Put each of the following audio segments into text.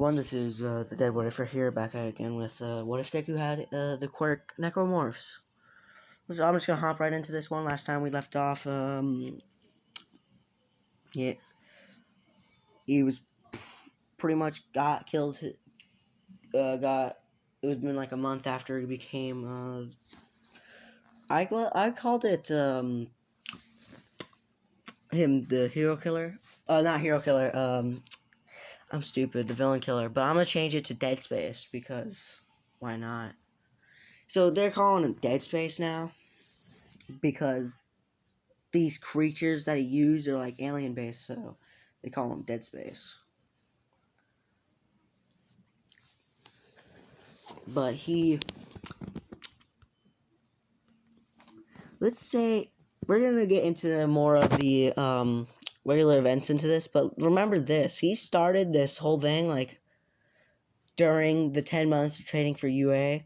One, this is the Dead What If here, back at again with What If Deku had the quirk necromorphs. So I'm just gonna hop right into this one. Last time we left off, yeah, he was pretty much got killed. It was been like a month after he became. I called it him the hero killer. Not hero killer. I'm stupid. The villain killer. But I'm gonna change it to Dead Space because why not? So they're calling him Dead Space now because these creatures that he used are like alien based, so they call him Dead Space. But let's say we're gonna get into more of the regular events into this, but remember this: he started this whole thing like during the 10 months of training for UA.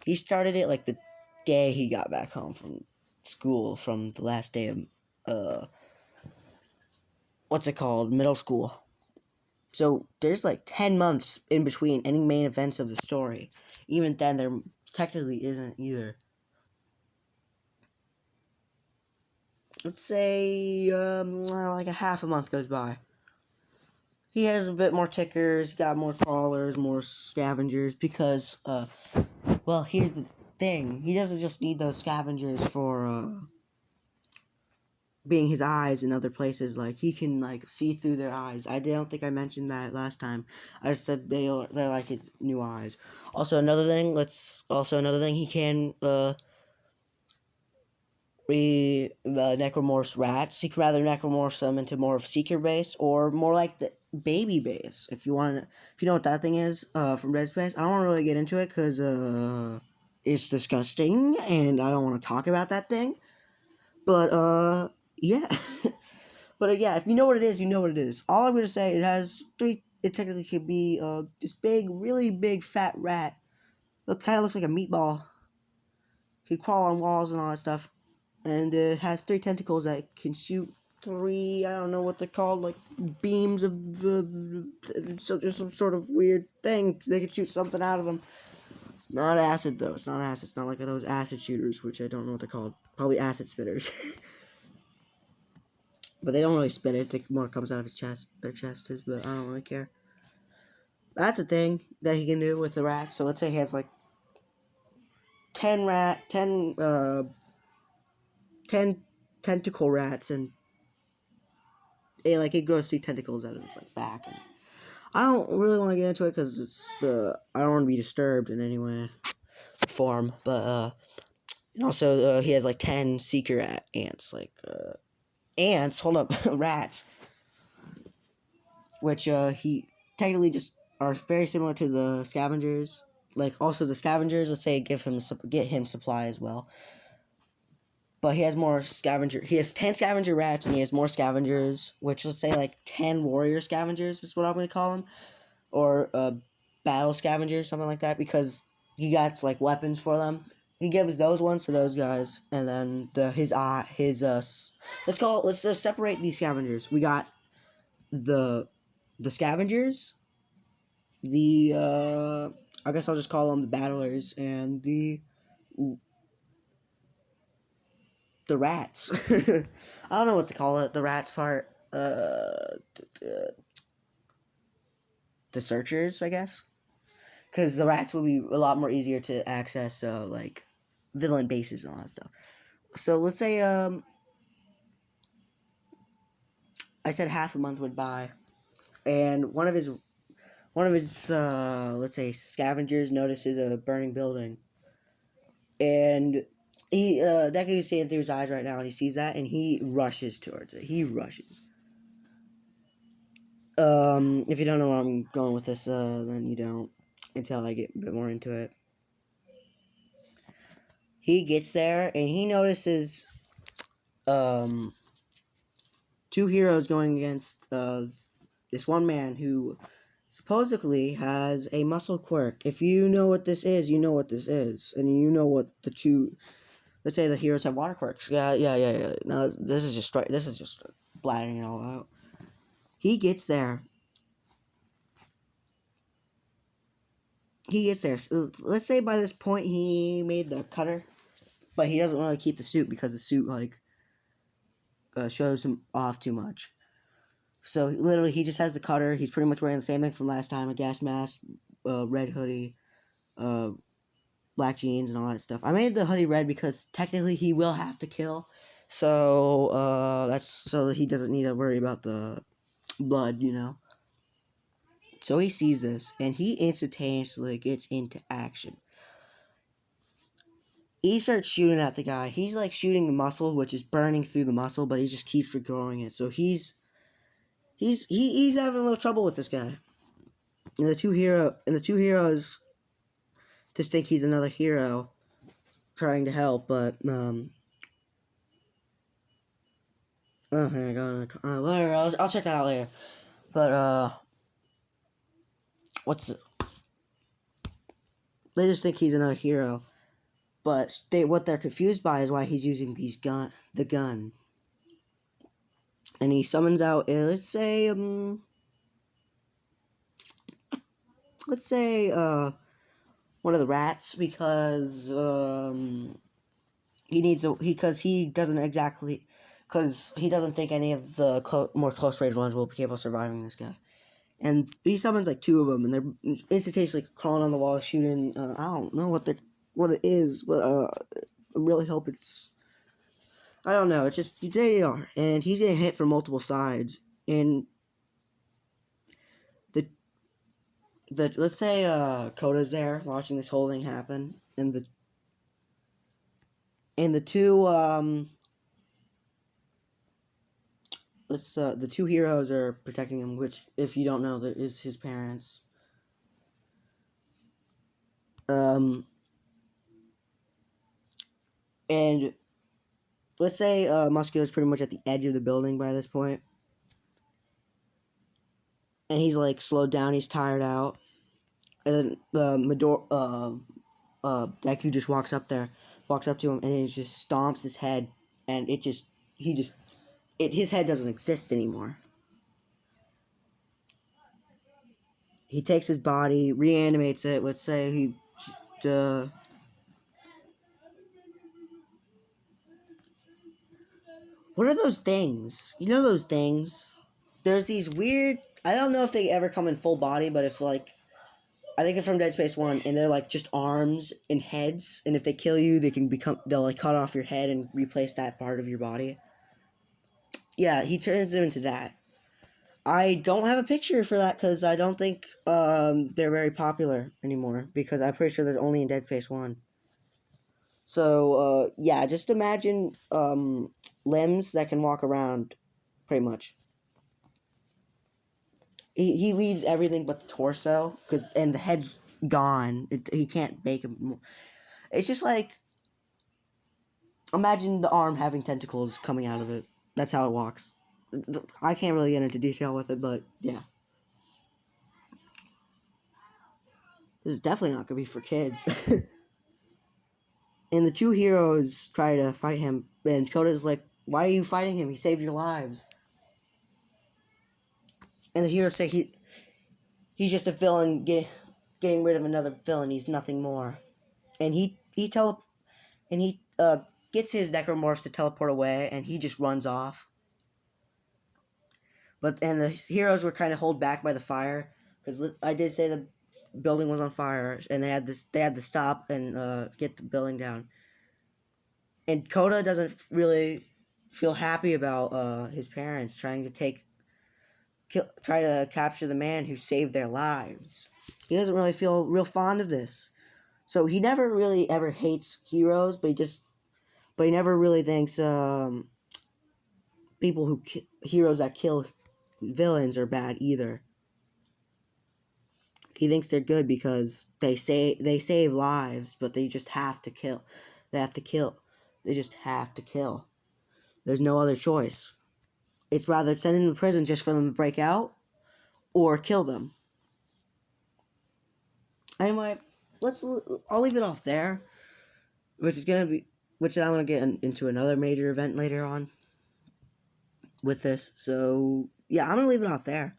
He started it like the day he got back home from school, from the last day of middle school. So there's like 10 months in between any main events of the story. Even then, there technically isn't either. Let's say like a half a month goes by. He has a bit more tickers, got more crawlers, more scavengers, because, well, here's the thing. He doesn't just need those scavengers for, being his eyes in other places. Like, he can, like, see through their eyes. I don't think I mentioned that last time. I just said they're like his new eyes. Also, another thing, he can, necromorphs rats. He could rather necromorph them into more of seeker base or more like the baby base. If you know what that thing is, from Dead Space. I don't want to really get into it because it's disgusting and I don't want to talk about that thing. But yeah. But yeah, if you know what it is, you know what it is. All I'm gonna say, it technically could be this big, really big fat rat. Kind of looks like a meatball. Could crawl on walls and all that stuff. And it has 3 tentacles that can shoot 3, I don't know what they're called, like beams of, so there's some sort of weird thing. They can shoot something out of them. It's not acid, though. It's not acid. It's not like those acid shooters, which I don't know what they're called. Probably acid spitters. But they don't really spit it. I think more comes out of his chest. Their chest is, but I don't really care. That's a thing that he can do with the rats. So let's say he has like 10 tentacle rats, and it grows 3 tentacles out of its like back. And I don't really want to get into it because it's I don't want to be disturbed in any way, form. But and also he has like 10 seeker ants, like ants. Hold up, rats, which he technically just are very similar to the scavengers. Like also the scavengers, let's say get him supply as well. But he has more scavenger. He has 10 scavenger rats, and he has more scavengers, which let's say like 10 warrior scavengers is what I'm going to call them, or battle scavengers, something like that, because he got like weapons for them. He gives those ones to those guys, and then let's just separate these scavengers. We got the scavengers, I guess I'll just call them the battlers, and the rats. I don't know what to call it. The rats part. The searchers, I guess. Because the rats will be a lot more easier to access, like villain bases and all that stuff. So let's say I said half a month went by, and one of his let's say scavengers notices a burning building, and that can see it through his eyes right now, and he sees that, and he rushes towards it. He rushes. If you don't know where I'm going with this, then you don't until I get a bit more into it. He gets there, and he notices, 2 heroes going against, this one man who supposedly has a muscle quirk. If you know what this is, you know what this is. And you know what the 2... Let's say the heroes have water quirks. Yeah. No, this is just blathering it all out. He gets there. he gets there. So let's say by this point he made the cutter, but he doesn't really keep the suit because the suit like shows him off too much. So literally, he just has the cutter. He's pretty much wearing the same thing from last time: a gas mask, red hoodie, uh, black jeans, and all that stuff. I made the hoodie red because technically he will have to kill, so that's so that he doesn't need to worry about the blood, you know. So he sees this, and he instantaneously gets into action. He starts shooting at the guy. He's like shooting the muscle, which is burning through the muscle, but he just keeps regrowing it. So he's having a little trouble with this guy. And the two heroes just think he's another hero trying to help, but oh, hang on, whatever. I'll check that out later. But they just think he's another hero, but what they're confused by is why he's using the gun, and he summons out. Let's say one of the rats because because he doesn't think any of the more close range ones will be capable of surviving this guy. And he summons like two of them, and they're instantaneously crawling on the wall, shooting. I don't know what it is, but I really hope it's. I don't know. It's just they are, and he's getting hit from multiple sides. And let's say Koda's there watching this whole thing happen, and the two the two heroes are protecting him, which, if you don't know, that is his parents. And let's say Muscular's pretty much at the edge of the building by this point, and he's like slowed down. He's tired out, and then Deku just walks up to him, and he just stomps his head, and his head doesn't exist anymore. He takes his body, reanimates it. Let's say he what are those things? You know those things? There's these weird. I don't know if they ever come in full body, but if like, I think they're from Dead Space 1, and they're like just arms and heads, and if they kill you, they'll like cut off your head and replace that part of your body. Yeah, he turns them into that. I don't have a picture for that because I don't think they're very popular anymore, because I'm pretty sure they're only in Dead Space 1. So, yeah, just imagine limbs that can walk around, pretty much. He leaves everything but the torso, and the head's gone. He can't make him. It's just like, imagine the arm having tentacles coming out of it. That's how it walks. I can't really get into detail with it, but yeah. This is definitely not going to be for kids. And the two heroes try to fight him, and Koda's like, why are you fighting him? He saved your lives. And the heroes say he's just a villain getting rid of another villain. He's nothing more. And he gets his necromorphs to teleport away, and he just runs off. And the heroes were kind of held back by the fire, because I did say the building was on fire, and they had to stop and get the building down. And Koda doesn't really feel happy about his parents trying to capture the man who saved their lives. He doesn't really feel real fond of this. So he never really ever hates heroes, but he never really thinks heroes that kill villains are bad either. He thinks they're good because they save lives, but they just have to kill. They have to kill. They just have to kill. There's no other choice. It's rather send them to prison just for them to break out, or kill them. Anyway, I'll leave it off there, which I'm gonna get into another major event later on with this. So yeah, I'm gonna leave it off there.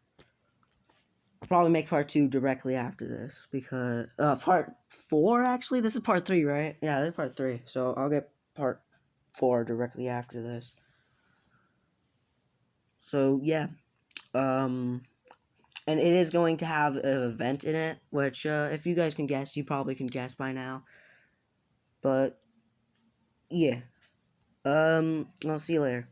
I'll probably make part 2 directly after this because part 4 actually. This is part 3, right? Yeah, this is part 3. So I'll get part 4 directly after this. So yeah, and it is going to have an event in it, which if you guys can guess, you probably can guess by now. But yeah, I'll see you later.